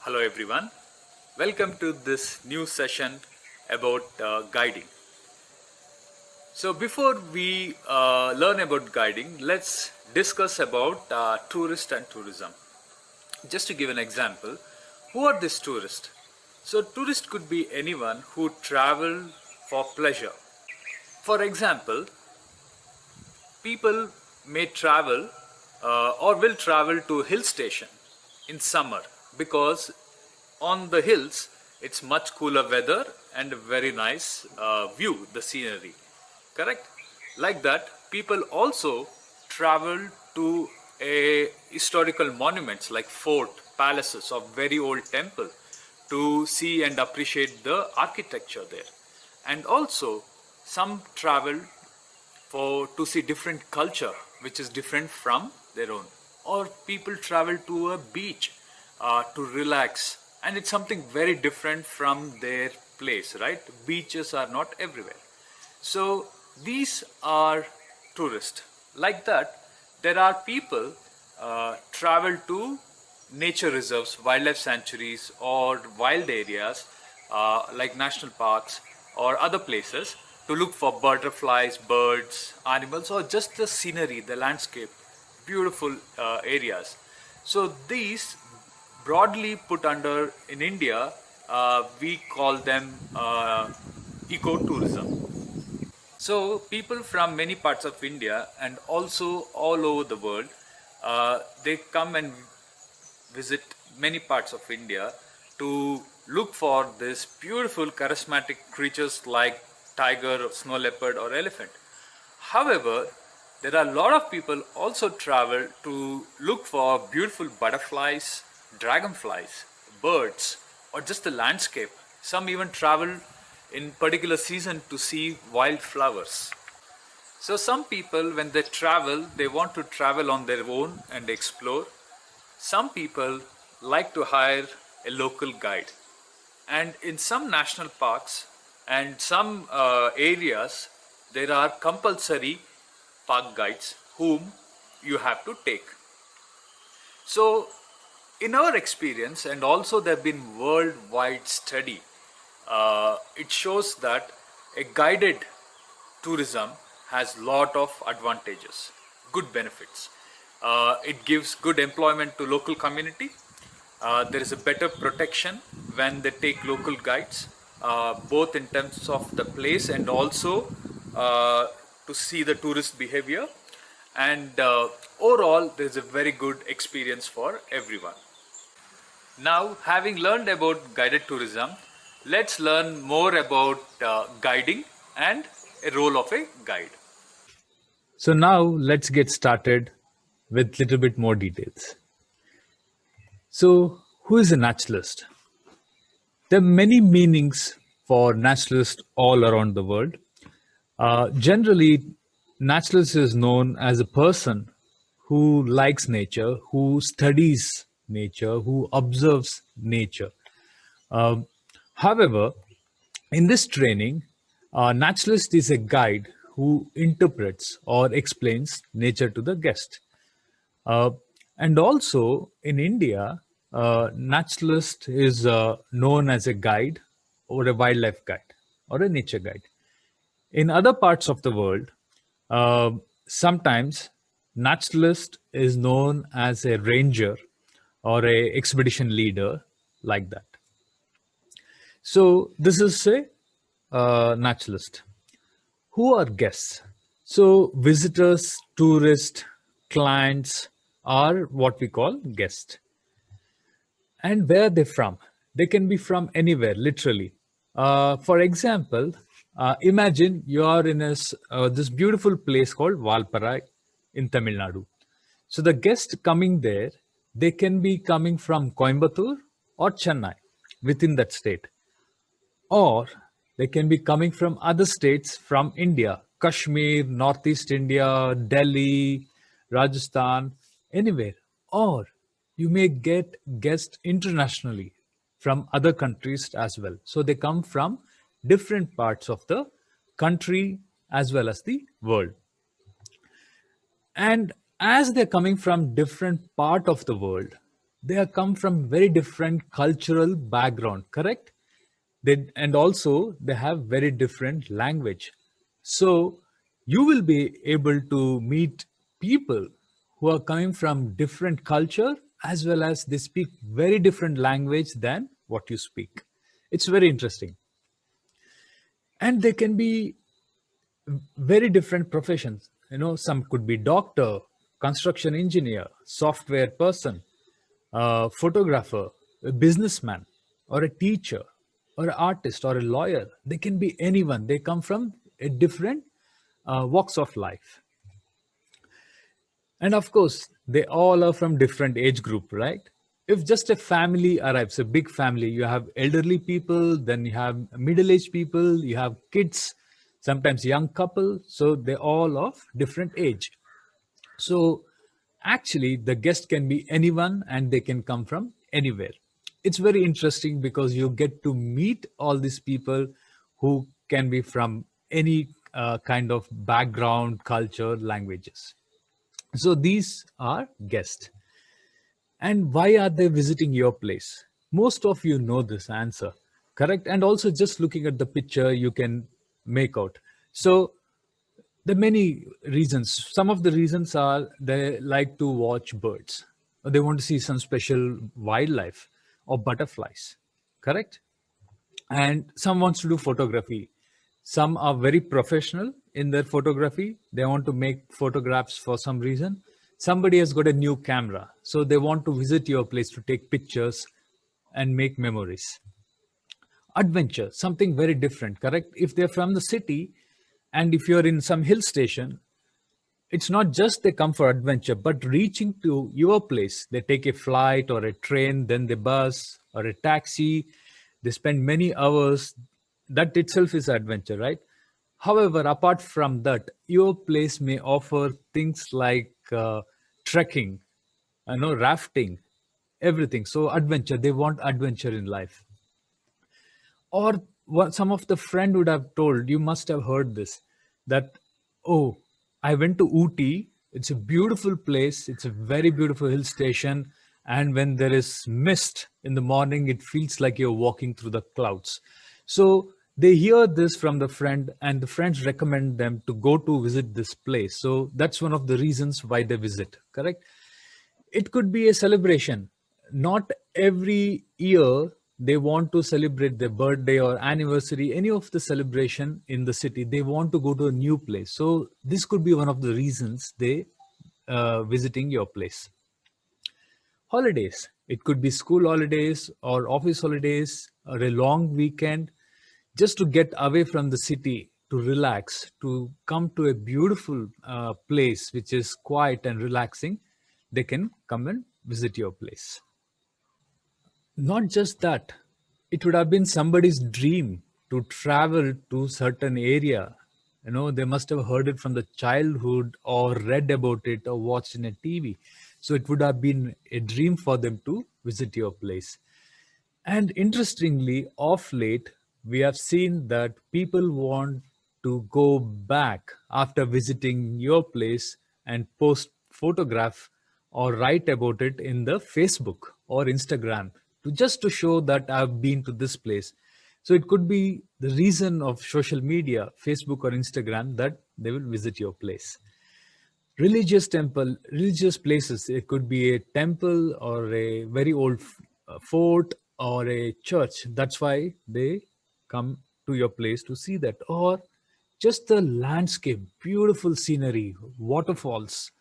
Hello everyone, welcome to this new session about guiding. So before we learn about guiding, let's discuss about tourist and tourism. Just to give an example, who are these tourists? So tourist could be anyone who travel for pleasure. For example, people may travel or will travel to hill station in summer because on the hills it's much cooler weather and a very nice view, the scenery, correct? Like that, people also travel to a historical monuments like fort, palaces or very old temple to see and appreciate the architecture there. And also some travel for to see different culture which is different from their own, or people travel to a beach to relax, and it's something very different from their place, right? Beaches are not everywhere, so these are tourists. Like that, there are people travel to nature reserves, wildlife sanctuaries or wild areas like national parks or other places to look for butterflies, birds, animals, or just the scenery, the landscape, beautiful areas. So these broadly put under in India, we call them ecotourism. So people from many parts of India and also all over the world, they come and visit many parts of India to look for this beautiful charismatic creatures like tiger, snow leopard or elephant. However, there are a lot of people also travel to look for beautiful butterflies, dragonflies, birds, or just the landscape. Some even travel in particular season to see wildflowers. So some people, when they travel, they want to travel on their own and explore. Some people like to hire a local guide. And in some national parks and some areas, there are compulsory park guides whom you have to take. So in our experience, and also there have been worldwide study, it shows that a guided tourism has lot of advantages, good benefits. It gives good employment to local community. There is a better protection when they take local guides, both in terms of the place and also to see the tourist behavior. And overall, there is a very good experience for everyone. Now, having learned about guided tourism, let's learn more about guiding and a role of a guide. So now let's get started with little bit more details. So who is a naturalist? There are many meanings for naturalist all around the world. Generally, naturalist is known as a person who likes nature, who studies nature, who observes nature. Um, However, in this training, a naturalist is a guide who interprets or explains nature to the guest. Uh, and also in India, naturalist is known as a guide or a wildlife guide or a nature guide. In other parts of the world, uh, sometimes naturalist is known as a ranger or a expedition leader, like that. So this is a naturalist. Who are guests? So visitors, tourists, clients are what we call guests. And where are they from? They can be from anywhere, literally. For example, imagine you are in this beautiful place called Valparai in Tamil Nadu. So the guest coming there, they can be coming from Coimbatore or Chennai within that state, or they can be coming from other states from India, Kashmir, Northeast India, Delhi, Rajasthan, anywhere. Or you may get guests internationally from other countries as well. So they come from different parts of the country as well as the world. And as they're coming from different part of the world, they are come from very different cultural background, correct? And also they have very different language. So you will be able to meet people who are coming from different culture, as well as they speak very different language than what you speak. It's very interesting. And they can be very different professions. Some could be doctor, construction engineer, software person, a photographer, a businessman, or a teacher, or an artist, or a lawyer. They can be anyone. They come from a different walks of life. And of course, they all are from different age group, right? If just a family arrives, a big family, you have elderly people, then you have middle-aged people, you have kids, sometimes young couple. So they're all of different age. So actually, the guest can be anyone and they can come from anywhere. It's very interesting because you get to meet all these people who can be from any kind of background, culture, languages. So these are guests. And why are they visiting your place? Most of you know this answer, correct? And also, just looking at the picture, you can make out. So there are many reasons. Some of the reasons are they like to watch birds, or they want to see some special wildlife or butterflies, correct? And some wants to do photography. Some are very professional in their photography. They want to make photographs for some reason. Somebody has got a new camera, so they want to visit your place to take pictures and make memories. Adventure, something very different, correct? If they're from the city and if you're in some hill station, it's not just they come for adventure, but reaching to your place, they take a flight or a train, then the bus or a taxi. They spend many hours. That itself is adventure, right? However, apart from that, your place may offer things like trekking, rafting, everything. So adventure, they want adventure in life. Or what some of the friend would have told, you must have heard this, that, oh, I went to Ooty. It's a beautiful place. It's a very beautiful hill station. And when there is mist in the morning, it feels like you're walking through the clouds. So they hear this from the friend, and the friends recommend them to go to visit this place. So that's one of the reasons why they visit, correct? It could be a celebration. Not every year they want to celebrate their birthday or anniversary, any of the celebration in the city. They want to go to a new place. So this could be one of the reasons they visiting your place. Holidays. It could be school holidays or office holidays or a long weekend, just to get away from the city, to relax, to come to a beautiful place which is quiet and relaxing. They can come and visit your place. Not just that, it would have been somebody's dream to travel to certain area. They must have heard it from the childhood or read about it or watched in a TV. So it would have been a dream for them to visit your place. And interestingly, of late, we have seen that people want to go back after visiting your place and post photograph or write about it in the Facebook or Instagram, to just to show that I've been to this place. So it could be the reason of social media, Facebook or Instagram, that they will visit your place. Religious places. It could be a temple or a very old fort or a church. That's why they come to your place to see that. Or just the landscape, beautiful scenery, waterfalls,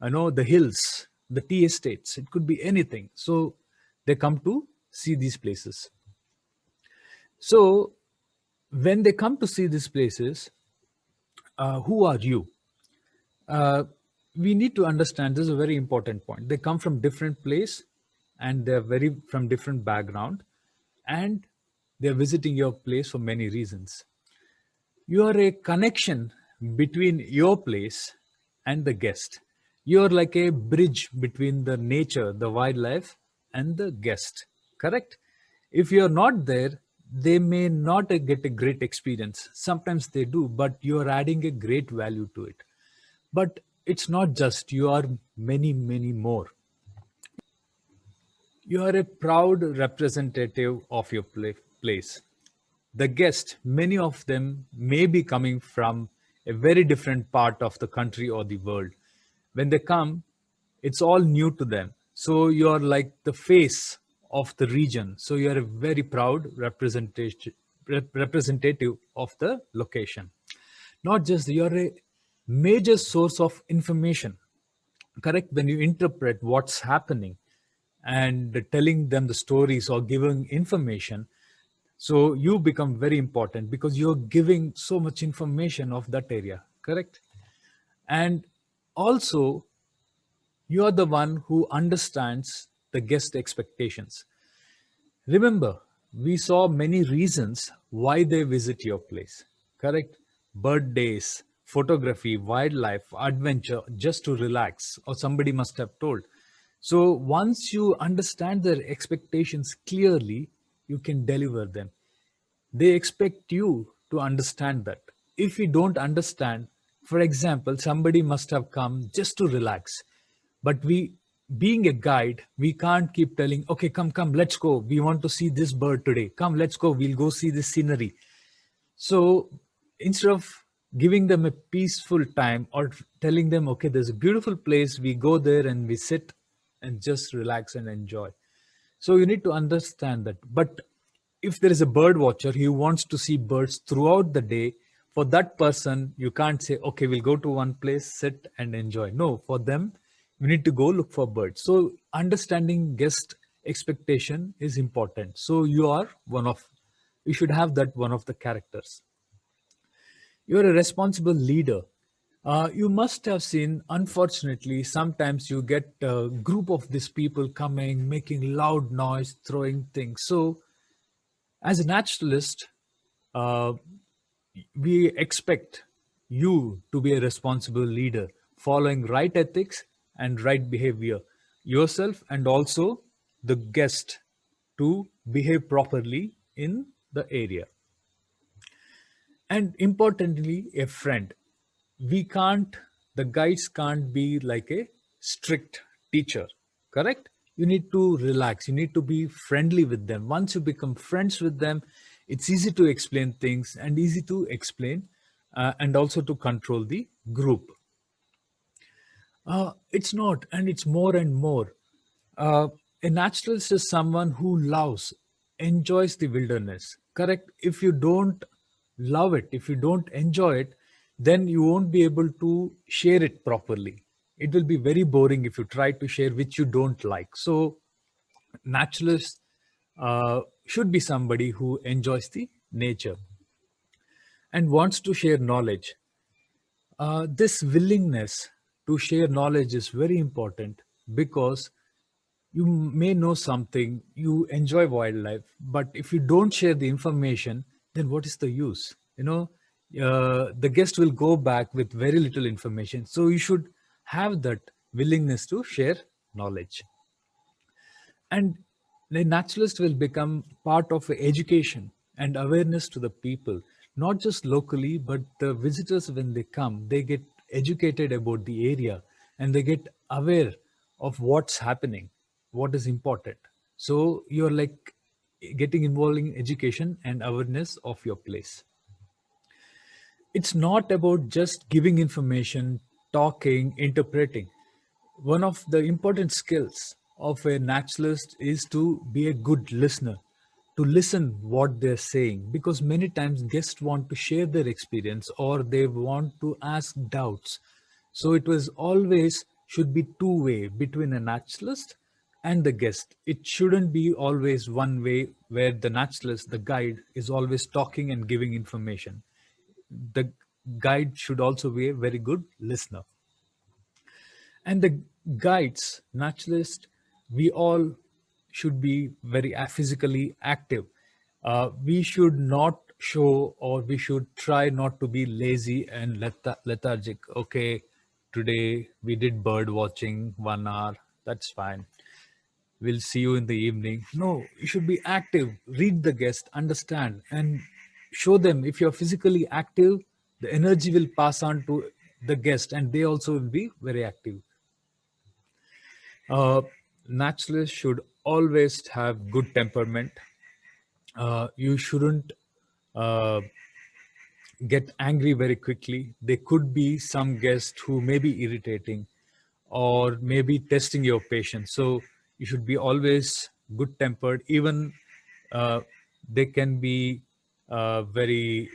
the hills, the tea estates. It could be anything. So they come to see these places. So when they come to see these places, who are you? uh, we need to understand, this is a very important point. They come from different place, and they're very from different background, and they're visiting your place for many reasons. You are a connection between your place and the guest. You're like a bridge between the nature, the wildlife, and the guest, correct? If you're not there, they may not get a great experience. Sometimes they do, but you're adding a great value to it. But it's not just you, are many, many more. You are a proud representative of your place. The guests, many of them may be coming from a very different part of the country or the world. When they come, it's all new to them. So you're like the face of the region. So you're a very proud representative of the location. Not just you're a major source of information, correct, when you interpret what's happening and telling them the stories or giving information. So you become very important because you're giving so much information of that area, correct? And also, you're the one who understands the guest expectations. Remember, we saw many reasons why they visit your place, correct? Birthdays, photography, wildlife, adventure, just to relax, or somebody must have told. So once you understand their expectations clearly, you can deliver them. They expect you to understand that. If you don't understand, for example, somebody must have come just to relax, but we, being a guide, we can't keep telling, okay, come, let's go, we want to see this bird today, come, let's go, we'll go see this scenery. So instead of giving them a peaceful time or telling them, okay, there's a beautiful place, we go there and we sit and just relax and enjoy. So you need to understand that. But if there is a bird watcher who wants to see birds throughout the day, for that person, you can't say, okay, we'll go to one place, sit and enjoy. No, for them, you need to go look for birds. So understanding guest expectation is important. So you should have that one of the characters. You're a responsible leader. You must have seen, unfortunately, sometimes you get a group of these people coming, making loud noise, throwing things. So, as a naturalist, uh, we expect you to be a responsible leader, following right ethics and right behavior yourself and also the guest to behave properly in the area. And importantly, a friend. We can't, the guides can't be like a strict teacher, correct? You need to relax, you need to be friendly with them. Once you become friends with them, it's easy to explain things and easy to explain, and also to control the group. It's not, and it's more and more. Uh, a naturalist is someone who loves, enjoys the wilderness. Correct? If you don't love it, if you don't enjoy it, then you won't be able to share it properly. It will be very boring if you try to share which you don't like. So, naturalist should be somebody who enjoys the nature and wants to share knowledge. This willingness to share knowledge is very important because you may know something, you enjoy wildlife, but if you don't share the information, then what is the use? The guest will go back with very little information. So you should have that willingness to share knowledge. And the naturalist will become part of education and awareness to the people, not just locally, but the visitors when they come, they get educated about the area and they get aware of what's happening, what is important. So you're like getting involved in education and awareness of your place. It's not about just giving information, talking, interpreting. One of the important skills of a naturalist is to be a good listener, to listen what they're saying, because many times guests want to share their experience or they want to ask doubts. So it was always should be two-way between a naturalist and the guest. It shouldn't be always one way where the naturalist, the guide, is always talking and giving information. The guide should also be a very good listener. And the guides, naturalists, we all should be very physically active. We should not show or we should try not to be lazy and lethargic. Okay, today we did bird watching 1 hour, that's fine, we'll see you in the evening. No, you should be active, read the guest, understand, and show them. If you're physically active, the energy will pass on to the guest and they also will be very active. naturalists should always have good temperament. You shouldn't uh, get angry very quickly. There could be some guests who may be irritating or maybe testing your patience. So you should be always good tempered. Even uh, they can be very,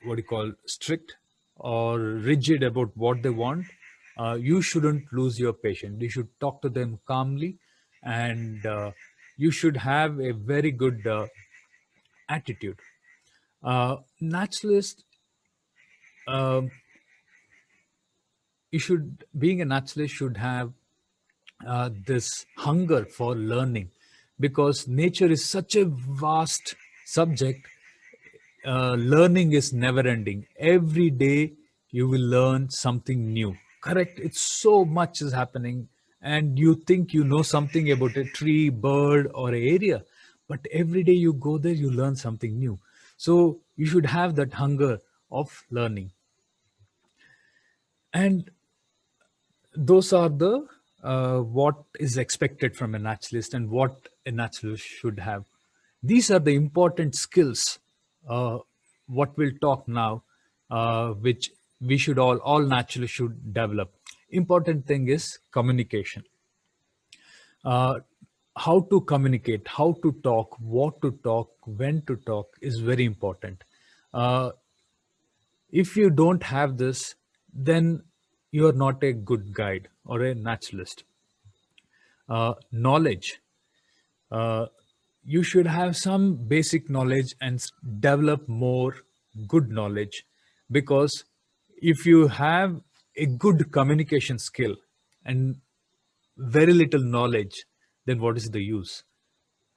what do you call, strict or rigid about what they want. You shouldn't lose your patience. You should talk to them calmly, and you should have a very good attitude. Naturalist, um, you should, being a naturalist should have this hunger for learning, because nature is such a vast subject. Learning is never ending. Every day you will learn something new. Correct? It's so much is happening, and you think you know something about a tree, bird, or a area, but every day you go there, you learn something new. So you should have that hunger of learning. And those are the what is expected from a naturalist and what a naturalist should have. These are the important skills. What we'll talk now, which we should all naturalists should develop. Important thing is communication. Uh, how to communicate, how to talk, what to talk, when to talk is very important. Uh, if you don't have this, then you are not a good guide or a naturalist. Knowledge. Uh, you should have some basic knowledge and develop more good knowledge, because if you have a good communication skill and very little knowledge, then what is the use?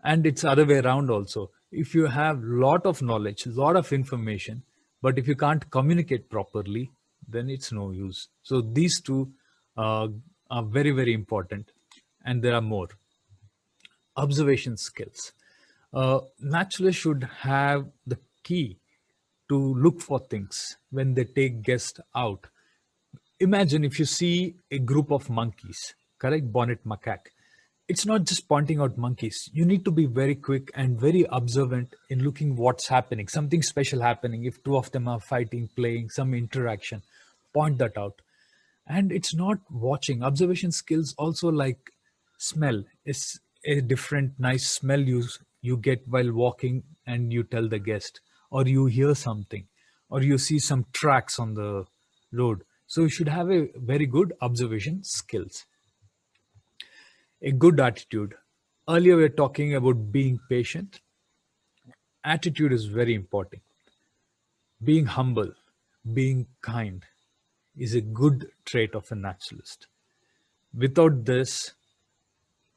And it's other way around also. If you have lot of knowledge, lot of information, but if you can't communicate properly, then it's no use. So these two uh, are very, very important, and there are more. Observation skills. Naturalists should have the key to look for things when they take guests out. Imagine if you see a group of monkeys, correct? Bonnet macaque. It's not just pointing out monkeys. You need to be very quick and very observant in looking what's happening. Something special happening. If two of them are fighting, playing, some interaction, point that out. And it's not watching. Observation skills also, like smell is a different nice smell you get while walking, and you tell the guest, or you hear something, or you see some tracks on the road. So you should have a very good observation skills. A good attitude. Earlier we were talking about being patient. Attitude is very important. Being humble, being kind is a good trait of a naturalist. Without this,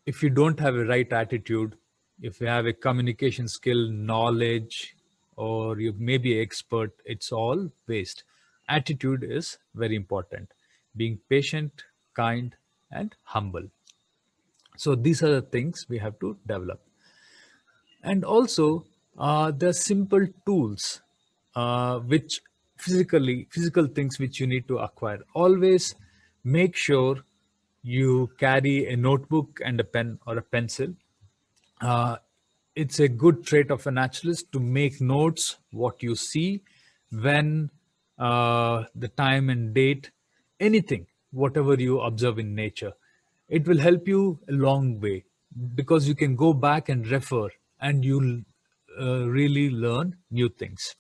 if you don't have a right attitude, if you have a communication skill, knowledge, or you may be an expert, it's all waste. Attitude is very important. Being patient, kind, and humble. So these are the things we have to develop. And also, there are simple tools, which physical things which you need to acquire. Always make sure you carry a notebook and a pen or a pencil. uh, it's a good trait of a naturalist to make notes what you see, when, the time and date, anything, whatever you observe in nature. It will help you a long way, because you can go back and refer, and you'll really learn new things.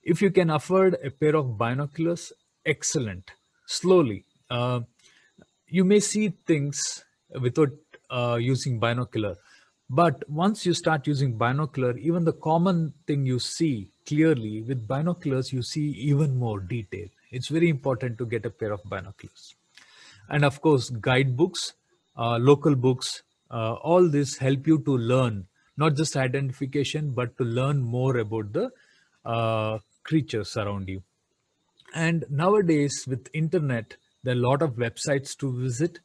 If you can afford a pair of binoculars, excellent. Slowly, you may see things without using binocular, but once you start using binocular, even the common thing you see clearly, with binoculars you see even more detail. It's very important to get a pair of binoculars. And of course, guidebooks, local books, all this help you to learn not just identification, but to learn more about the creatures around you. And nowadays with internet, there are a lot of websites to visit.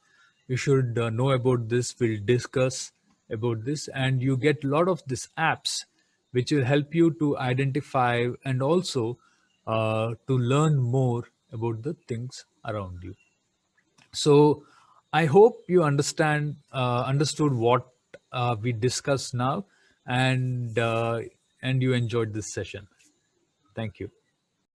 You should know about this. We'll discuss about this, and you get a lot of these apps which will help you to identify and also to learn more about the things around you. So I hope you understood what we discussed now, and you enjoyed this session. Thank you.